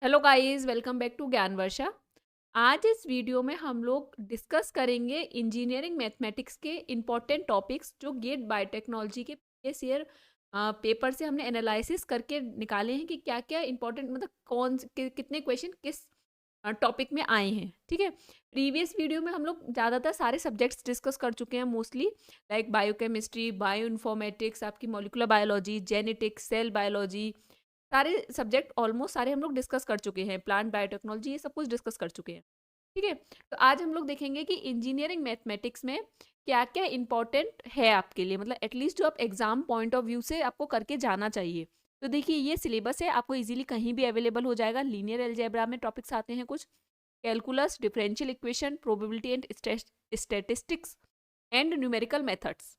Hello guys, welcome back to Gyan Varsha. आज इस video में हम लोग डिस्कस करेंगे इंजीनियरिंग मैथमेटिक्स के इम्पॉर्टेंट टॉपिक्स जो गेट बायोटेक्नोलॉजी के प्रीवियस ईयर पेपर से हमने एनालिसिस करके निकाले हैं कि क्या क्या इंपॉर्टेंट मतलब कितने क्वेश्चन किस टॉपिक में आए हैं। ठीक है, प्रीवियस वीडियो में हम लोग ज़्यादातर सारे सब्जेक्ट्स डिस्कस कर चुके हैं, mostly like biochemistry, bio informatics, आपकी molecular biology, genetics, cell biology, सारे सब्जेक्ट ऑलमोस्ट सारे हम लोग डिस्कस कर चुके हैं। प्लांट बायोटेक्नोलॉजी ये सब कुछ डिस्कस कर चुके हैं। ठीक है, तो आज हम लोग देखेंगे कि इंजीनियरिंग मैथमेटिक्स में क्या क्या इंपॉर्टेंट है आपके लिए, मतलब एटलीस्ट जो आप एग्जाम पॉइंट ऑफ व्यू से आपको करके जाना चाहिए। तो देखिए, ये सिलेबस है, आपको इजीली कहीं भी अवेलेबल हो जाएगा। लीनियर अलजेब्रा में टॉपिक्स आते हैं कुछ, calculus, differential equation, probability and statistics and numerical methods.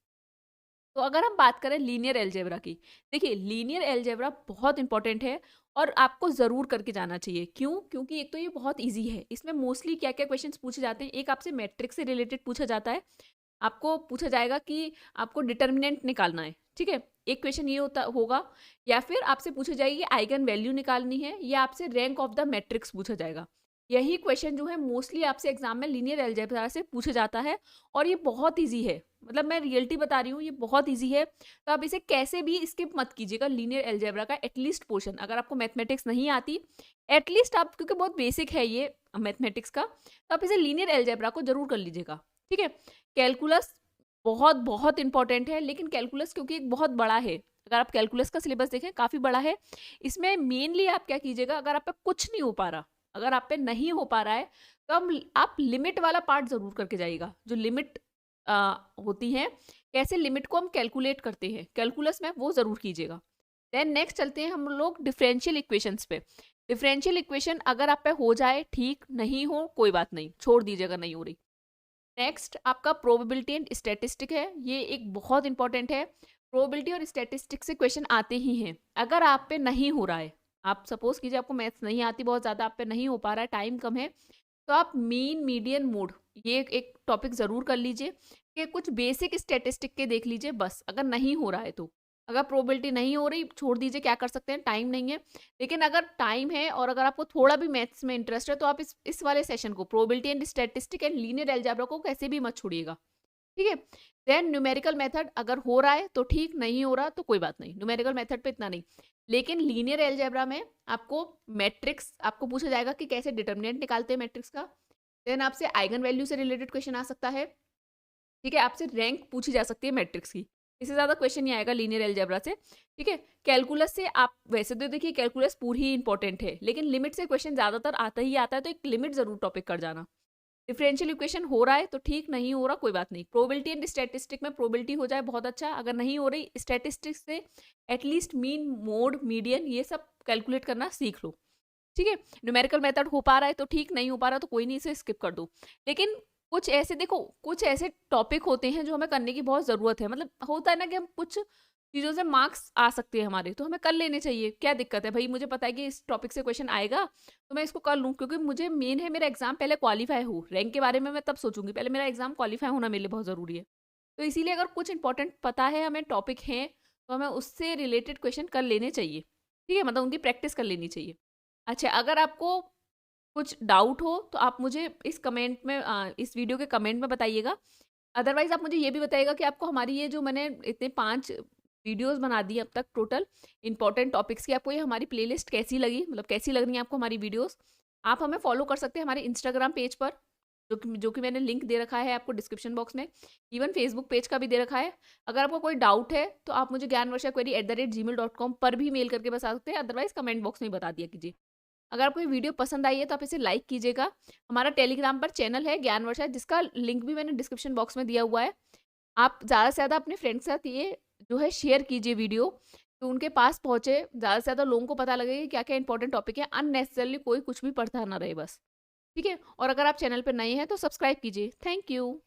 तो अगर हम बात करें लीनियर अलजेब्रा की, देखिए लीनियर अलजेब्रा बहुत इंपॉर्टेंट है और आपको ज़रूर करके जाना चाहिए। क्यों? क्योंकि एक तो ये बहुत इजी है, इसमें मोस्टली क्या क्या क्वेश्चंस पूछे जाते हैं। एक आपसे मैट्रिक्स से रिलेटेड पूछा जाता है, आपको पूछा जाएगा कि आपको डिटर्मिनेंट निकालना है। ठीक है, एक क्वेश्चन ये होता होगा, या फिर आपसे पूछा जाएगी कि आइगन वैल्यू निकालनी है, या आपसे रैंक ऑफ द मैट्रिक्स पूछा जाएगा। यही क्वेश्चन जो है मोस्टली आपसे एग्जाम में लीनियर अलजेब्रा से पूछा जाता है और ये बहुत ईजी है। मतलब मैं रियलिटी बता रही हूँ, ये बहुत ईजी है। तो आप इसे कैसे भी स्किप मत कीजिएगा, लीनियर अलजेब्रा का एटलीस्ट पोर्शन। अगर आपको मैथमेटिक्स नहीं आती, एटलीस्ट आप, क्योंकि बहुत बेसिक है ये मैथमेटिक्स का, तो आप इसे लीनियर अलजेब्रा को जरूर कर लीजिएगा। ठीक है, कैलकुलस बहुत बहुत इंपॉर्टेंट है, लेकिन कैलकुलस क्योंकि एक बहुत बड़ा है, अगर आप कैलकुलस का सिलेबस देखें काफ़ी बड़ा है। इसमें मेनली आप क्या कीजिएगा, अगर आप पे कुछ नहीं हो पा रहा, अगर आप पे नहीं हो पा रहा है, तो आप लिमिट वाला पार्ट ज़रूर करके जाइएगा। जो लिमिट होती हैं, कैसे लिमिट को हम कैलकुलेट करते हैं कैलकुलस में, वो ज़रूर कीजिएगा। देन नेक्स्ट चलते हैं हम लोग डिफरेंशियल इक्वेशंस पे। डिफरेंशियल इक्वेशन अगर आप पे हो जाए ठीक, नहीं हो कोई बात नहीं, छोड़ दीजिएगा, नहीं हो रही। नेक्स्ट आपका प्रोबेबिलिटी एंड स्टैटिस्टिक है, ये एक बहुत इंपॉर्टेंट है। प्रोबेबिलिटी और स्टैटिस्टिक से क्वेश्चन आते ही हैं। अगर आप पे नहीं हो रहा है, आप सपोज कीजिए आपको मैथ्स नहीं आती, बहुत ज़्यादा आप पे नहीं हो पा रहा है, टाइम कम है, तो आप मीन मीडियन मोड ये एक टॉपिक ज़रूर कर लीजिए कि कुछ बेसिक स्टैटिस्टिक के देख लीजिए बस, अगर नहीं हो रहा है तो। अगर प्रोबेबिलिटी नहीं हो रही, छोड़ दीजिए, क्या कर सकते हैं, टाइम नहीं है। लेकिन अगर टाइम है और अगर आपको थोड़ा भी मैथ्स में इंटरेस्ट है, तो आप इस वाले सेशन को, probability and statistic and linear algebra को, कैसे भी मत छोड़िएगा। ठीक है, देन न्यूमेरिकल मेथड अगर हो रहा है तो ठीक, नहीं हो रहा तो कोई बात नहीं, न्यूमेरिकल मेथड पे इतना नहीं। लेकिन लीनियर अलजेब्रा में आपको मैट्रिक्स आपको पूछा जाएगा कि कैसे डिटर्मिनेंट निकालते हैं मैट्रिक्स का। देन आपसे आइगन वैल्यू से रिलेटेड क्वेश्चन आ सकता है। ठीक है, आपसे रैंक पूछी जा सकती है मैट्रिक्स की, इससे ज़्यादा क्वेश्चन नहीं आएगा लीनियर अलजेब्रा से। ठीक है, कैलकुलस से आप, वैसे तो देखिए कैलकुलस पूरी ही इंपॉर्टेंट है, लेकिन लिमिट से क्वेश्चन ज़्यादातर आता ही आता है, तो एक लिमिट ज़रूर टॉपिक कर जाना। डिफरेंशियल इक्वेशन हो रहा है तो ठीक, नहीं हो रहा कोई बात नहीं। प्रोबेबिलिटी एंड स्टैटिस्टिक में प्रोबेबिलिटी हो जाए बहुत अच्छा, अगर नहीं हो रही स्टैटिस्टिक्स से एटलीस्ट मीन, मोड, मीडियन ये सब कैलकुलेट करना सीख लो। ठीक है, न्यूमेरिकल मेथड हो पा रहा है तो ठीक, नहीं हो पा रहा तो कोई नहीं, इसे स्किप कर दो। लेकिन कुछ ऐसे देखो, कुछ ऐसे टॉपिक होते हैं जो हमें करने की बहुत ज़रूरत है। मतलब होता है ना कि हम कुछ चीज़ों से मार्क्स आ सकते हैं हमारे, तो हमें कर लेने चाहिए। क्या दिक्कत है भाई, मुझे पता है कि इस टॉपिक से क्वेश्चन आएगा तो मैं इसको कर लूँ, क्योंकि मुझे मेन है मेरा एग्जाम पहले क्वालिफाई हो। रैंक के बारे में मैं तब सोचूंगी, पहले मेरा एग्जाम क्वालिफाई होना मेरे लिए बहुत ज़रूरी है। तो इसीलिए अगर कुछ इंपॉर्टेंट पता है हमें, टॉपिक हैं, तो हमें उससे रिलेटेड क्वेश्चन कर लेने चाहिए। ठीक है, मतलब उनकी प्रैक्टिस कर लेनी चाहिए। अच्छा, अगर आपको कुछ डाउट हो तो आप मुझे इस कमेंट में इस वीडियो के कमेंट में बताइएगा। अदरवाइज आप मुझे ये भी बताइएगा कि आपको हमारी ये जो मैंने इतने 5 वीडियोस बना दी अब तक टोटल इंपॉर्टेंट टॉपिक्स की, आपको ये हमारी प्लेलिस्ट कैसी लगी, मतलब कैसी लग रही है आपको हमारी वीडियोस। आप हमें फॉलो कर सकते हैं हमारे इंस्टाग्राम पेज पर, जो कि मैंने लिंक दे रखा है आपको डिस्क्रिप्शन बॉक्स में। इवन फेसबुक पेज का भी दे रखा है। अगर आपको कोई डाउट है तो आप मुझे ज्ञानवर्षा@gmail.com पर भी मेल करके बता सकते हैं, अदरवाइज कमेंट बॉक्स में बता दिया कीजिए। अगर आपको ये वीडियो पसंद आई है तो आप इसे लाइक कीजिएगा। हमारा टेलीग्राम पर चैनल है ज्ञान वर्षा, जिसका लिंक भी मैंने डिस्क्रिप्शन बॉक्स में दिया हुआ है। आप ज़्यादा से ज़्यादा अपने फ्रेंड्स के साथ ये जो है शेयर कीजिए वीडियो, तो उनके पास पहुँचे, ज़्यादा से ज़्यादा लोगों को पता लगे कि क्या क्या इंपॉर्टेंट टॉपिक है। अननेसेसरली कोई कुछ भी पढ़ता ना रहे बस। ठीक है, और अगर आप चैनल पर नए हैं तो सब्सक्राइब कीजिए। Thank you.